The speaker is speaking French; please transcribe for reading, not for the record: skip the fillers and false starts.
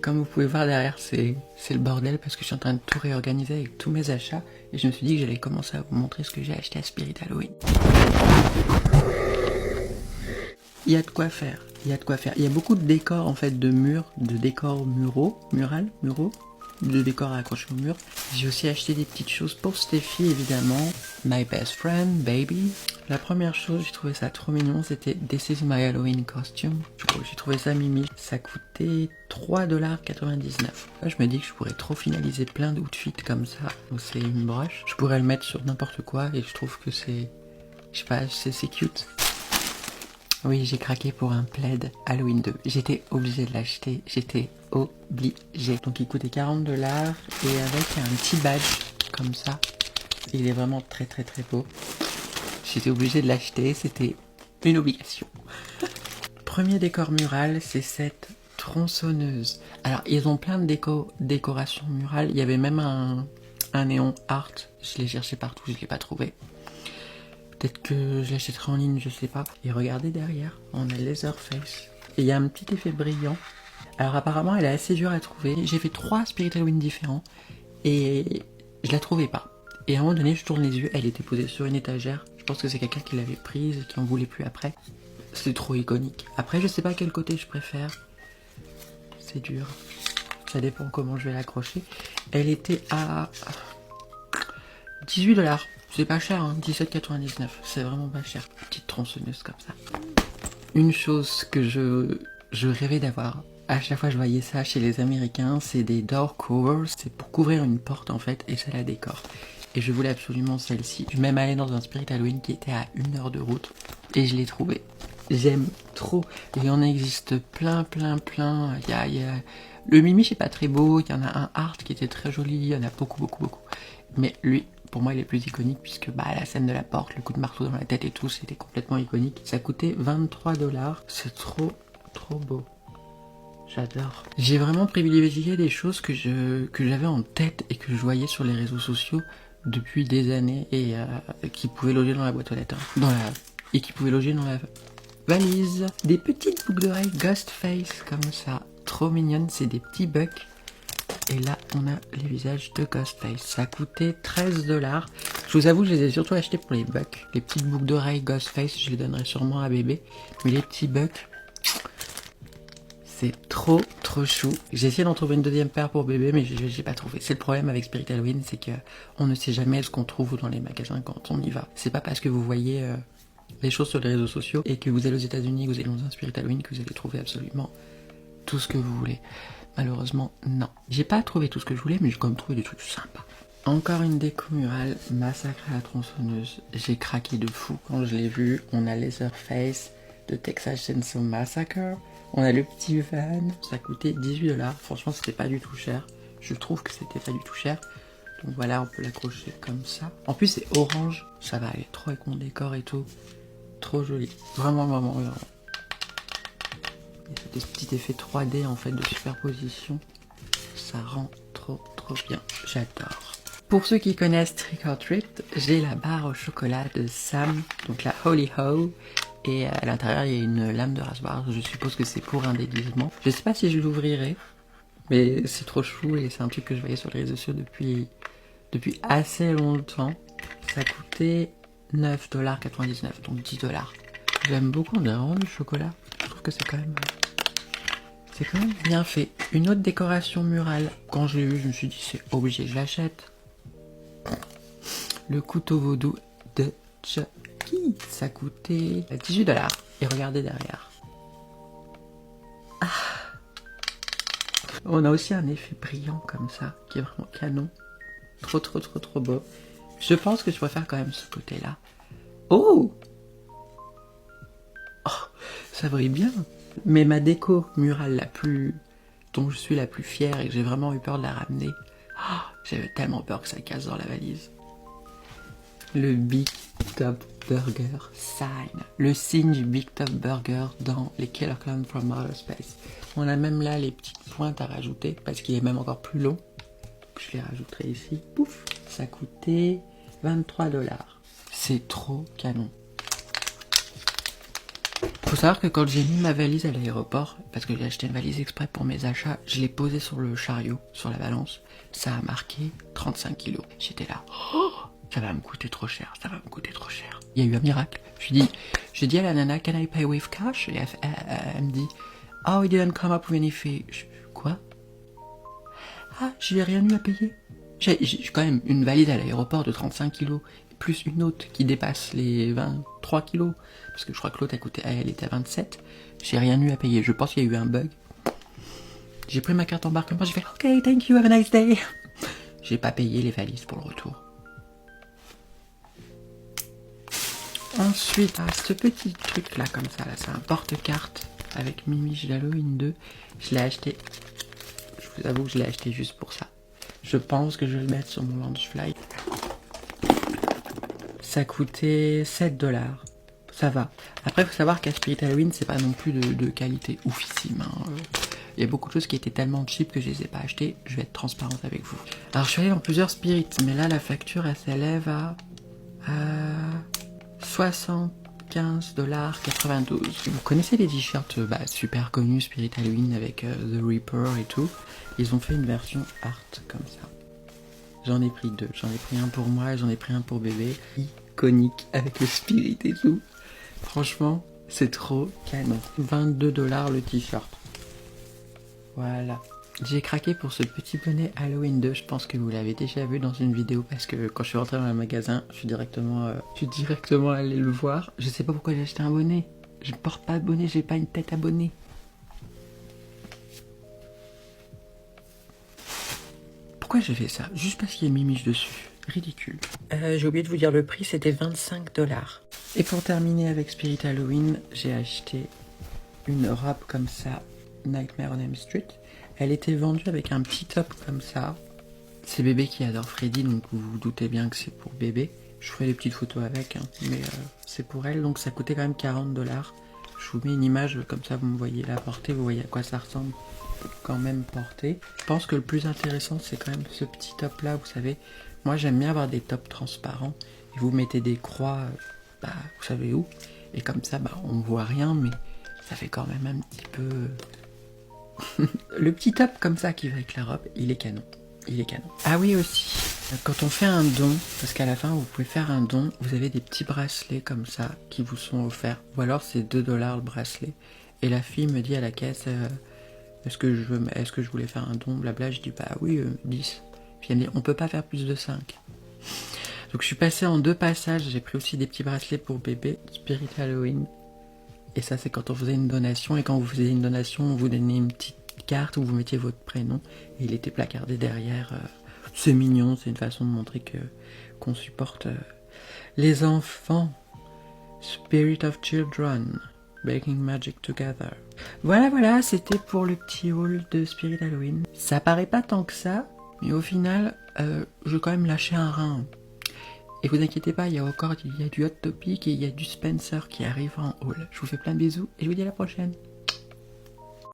Comme vous pouvez voir derrière, c'est le bordel parce que je suis en train de tout réorganiser avec tous mes achats. Et je me suis dit que j'allais commencer à vous montrer ce que j'ai acheté à Spirit Halloween. Il y a de quoi faire, il y a de quoi faire. Il y a beaucoup de décors en fait de murs, de décors muraux, de décors à accrocher au mur. J'ai aussi acheté des petites choses pour Steffi évidemment. My best friend, baby. La première chose, j'ai trouvé ça trop mignon, c'était This is my Halloween costume. J'ai trouvé ça mimi. Ça coûtait 3,99$. Là, je me dis que je pourrais trop finaliser plein d'outfits comme ça. Donc c'est une broche. Je pourrais le mettre sur n'importe quoi et je trouve que c'est, je sais pas, c'est cute. Oui, j'ai craqué pour un plaid Halloween 2. J'étais obligée de l'acheter. J'étais obligée. Donc il coûtait 40$ et avec un petit badge comme ça. Il est vraiment très très très beau. J'étais obligée de l'acheter. C'était une obligation. Premier décor mural, c'est cette tronçonneuse. Alors ils ont plein de décorations murales. Il y avait même un néon art. Je l'ai cherché partout, je ne l'ai pas trouvé. Peut-être que je l'achèterai en ligne, je sais pas. Et regardez derrière, on a Leatherface. Et il y a un petit effet brillant. Alors apparemment, elle est assez dure à trouver. J'ai fait 3 Spirit Halloween différents. Et je la trouvais pas. Et à un moment donné, je tourne les yeux, elle était posée sur une étagère. Je pense que c'est quelqu'un qui l'avait prise et qui en voulait plus après. C'est trop iconique. Après, je sais pas quel côté je préfère. C'est dur. Ça dépend comment je vais l'accrocher. Elle était à 18$. C'est pas cher, hein, 17,99$. C'est vraiment pas cher. Petite tronçonneuse comme ça. Une chose que je rêvais d'avoir, à chaque fois que je voyais ça chez les Américains, c'est des door covers. C'est pour couvrir une porte en fait, et ça la décore. Et je voulais absolument celle-ci. Je suis même allée dans un Spirit Halloween qui était à 1 heure de route, et je l'ai trouvé. J'aime trop. Il en existe plein. Le Mimi, c'est pas très beau. Il y en a un art qui était très joli. Il y en a beaucoup. Mais lui, pour moi, il est plus iconique puisque la scène de la porte, le coup de marteau dans la tête et tout, c'était complètement iconique. Ça coûtait 23$. C'est trop beau. J'adore. J'ai vraiment privilégié des choses que j'avais en tête et que je voyais sur les réseaux sociaux depuis des années et qui pouvaient loger dans la boîte aux lettres. Et qui pouvaient loger dans la valise. Des petites boucles d'oreilles Ghostface comme ça. Trop mignonnes, c'est des petits bucks. Et là, on a les visages de Ghostface. Ça coûtait 13$. Je vous avoue, je les ai surtout achetés pour les bucks. Les petites boucles d'oreilles Ghostface, je les donnerai sûrement à bébé. Mais les petits bucks, c'est trop chou. J'ai essayé d'en trouver une deuxième paire pour bébé, mais j'ai pas trouvé. C'est le problème avec Spirit Halloween, c'est que on ne sait jamais ce qu'on trouve dans les magasins quand on y va. C'est pas parce que vous voyez les choses sur les réseaux sociaux et que vous allez aux États-Unis, que vous allez dans un Spirit Halloween, que vous allez trouver absolument tout ce que vous voulez. Malheureusement, non. J'ai pas trouvé tout ce que je voulais, mais j'ai quand même trouvé des trucs sympas. Encore une déco murale, Massacre à la tronçonneuse. J'ai craqué de fou quand je l'ai vu. On a Leatherface de Texas Chainsaw Massacre. On a le petit van. Ça coûtait 18$. Franchement, c'était pas du tout cher. Je trouve que c'était pas du tout cher. Donc voilà, on peut l'accrocher comme ça. En plus, c'est orange. Ça va aller trop avec mon décor et tout. Trop joli. Vraiment. Il y a ce petit effet 3D en fait de superposition. Ça rend trop bien. J'adore. Pour ceux qui connaissent Trick or Treat, j'ai la barre au chocolat de Sam, donc la Holy Ho. Et à l'intérieur, il y a une lame de rasoir. Je suppose que c'est pour un déguisement. Je sais pas si je l'ouvrirai, mais c'est trop chou et c'est un truc que je voyais sur les réseaux sociaux depuis assez longtemps. Ça coûtait 9,99$, donc 10$. J'aime beaucoup, on dirait vraiment du chocolat. Je trouve que c'est quand même bien fait. Une autre décoration murale. Quand je l'ai vu, je me suis dit c'est obligé, je l'achète. Le couteau vaudou de Chucky. Ça coûtait 18$. Et regardez derrière. On a aussi un effet brillant comme ça, qui est vraiment canon. Trop beau. Je pense que je préfère quand même ce côté-là. Oh, ça brille bien. Mais ma déco murale dont je suis la plus fière et que j'ai vraiment eu peur de la ramener, j'avais tellement peur que ça casse dans la valise. Le Big Top Burger sign. Le signe du Big Top Burger dans les Killer Clowns from Outer Space. On a même là les petites pointes à rajouter parce qu'il est même encore plus long. Donc je les rajouterai ici. Pouf. Ça coûtait 23$. C'est trop canon. Faut savoir que quand j'ai mis ma valise à l'aéroport, parce que j'ai acheté une valise exprès pour mes achats, je l'ai posée sur le chariot, sur la balance. Ça a marqué 35 kilos. J'étais là, oh, ça va me coûter trop cher, ça va me coûter trop cher. Il y a eu un miracle. J'ai dit à la nana, can I pay with cash? Et elle me dit, oh, it didn't come up with any fee. Quoi? Ah, j'ai rien eu à payer. J'ai quand même une valise à l'aéroport de 35 kilos, plus une autre qui dépasse les 23 kilos, parce que je crois que l'autre elle était à 27. J'ai rien eu à payer. Je pense qu'il y a eu un bug. J'ai pris ma carte embarquement, j'ai fait ok, thank you, have a nice day. J'ai pas payé les valises pour le retour. Ensuite, ce petit truc là, comme ça, là, c'est un porte-carte avec Mimiche d'Halloween 2. Je l'ai acheté. Je vous avoue que je l'ai acheté juste pour ça. Je pense que je vais le mettre sur mon Loungefly. Ça coûtait 7 $. Ça va. Après, il faut savoir qu'à Spirit Halloween, c'est pas non plus de qualité oufissime. Il y a beaucoup de choses qui étaient tellement cheap que je les ai pas achetées. Je vais être transparente avec vous. Alors, je suis allée dans plusieurs spirits, mais là, la facture, elle s'élève à 75,92 $. Vous connaissez les t-shirts super connus Spirit Halloween avec The Reaper et tout. Ils ont fait une version art comme ça. J'en ai pris 2. J'en ai pris un pour moi et j'en ai pris un pour bébé. Iconique avec le spirit et tout. Franchement, c'est trop canon. 22 $ le t-shirt. Voilà. J'ai craqué pour ce petit bonnet Halloween 2. Je pense que vous l'avez déjà vu dans une vidéo parce que quand je suis rentré dans le magasin, je suis directement allé le voir. Je sais pas pourquoi j'ai acheté un bonnet. Je porte pas de bonnet, j'ai pas une tête à bonnet. Pourquoi j'ai fait ça? Juste parce qu'il y a Mimiche dessus. Ridicule. J'ai oublié de vous dire le prix, c'était 25 $. Et pour terminer avec Spirit Halloween, j'ai acheté une robe comme ça, Nightmare on Elm Street. Elle était vendue avec un petit top comme ça. C'est bébé qui adore Freddy, donc vous vous doutez bien que c'est pour bébé. Je ferai des petites photos avec, mais c'est pour elle, donc ça coûtait quand même 40 $. Je vous mets une image, comme ça vous me voyez la porter, vous voyez à quoi ça ressemble quand même porter. Je pense que le plus intéressant, c'est quand même ce petit top là, vous savez. Moi j'aime bien avoir des tops transparents, et vous mettez des croix, vous savez où, et comme ça, on voit rien, mais ça fait quand même un petit peu... Le petit top comme ça qui va avec la robe, il est canon. Il est canon. Ah oui aussi, quand on fait un don, parce qu'à la fin vous pouvez faire un don, vous avez des petits bracelets comme ça qui vous sont offerts. Ou alors c'est 2 $ le bracelet. Et la fille me dit à la caisse, est-ce que je voulais faire un don, blabla. Je dis oui, 10. Puis elle me dit, on peut pas faire plus de 5. Donc je suis passée en 2 passages, j'ai pris aussi des petits bracelets pour bébé, Spirit Halloween. Et ça, c'est quand on faisait une donation. Et quand vous faisiez une donation, on vous donnait une petite carte où vous mettiez votre prénom. Et il était placardé derrière. C'est mignon, c'est une façon de montrer qu'on supporte les enfants. Spirit of Children, Making Magic Together. Voilà, c'était pour le petit haul de Spirit Halloween. Ça paraît pas tant que ça, mais au final, je vais quand même lâcher un rein. Et vous inquiétez pas, il y a du Hot Topic et il y a du Spencer qui arrive en haul. Je vous fais plein de bisous et je vous dis à la prochaine.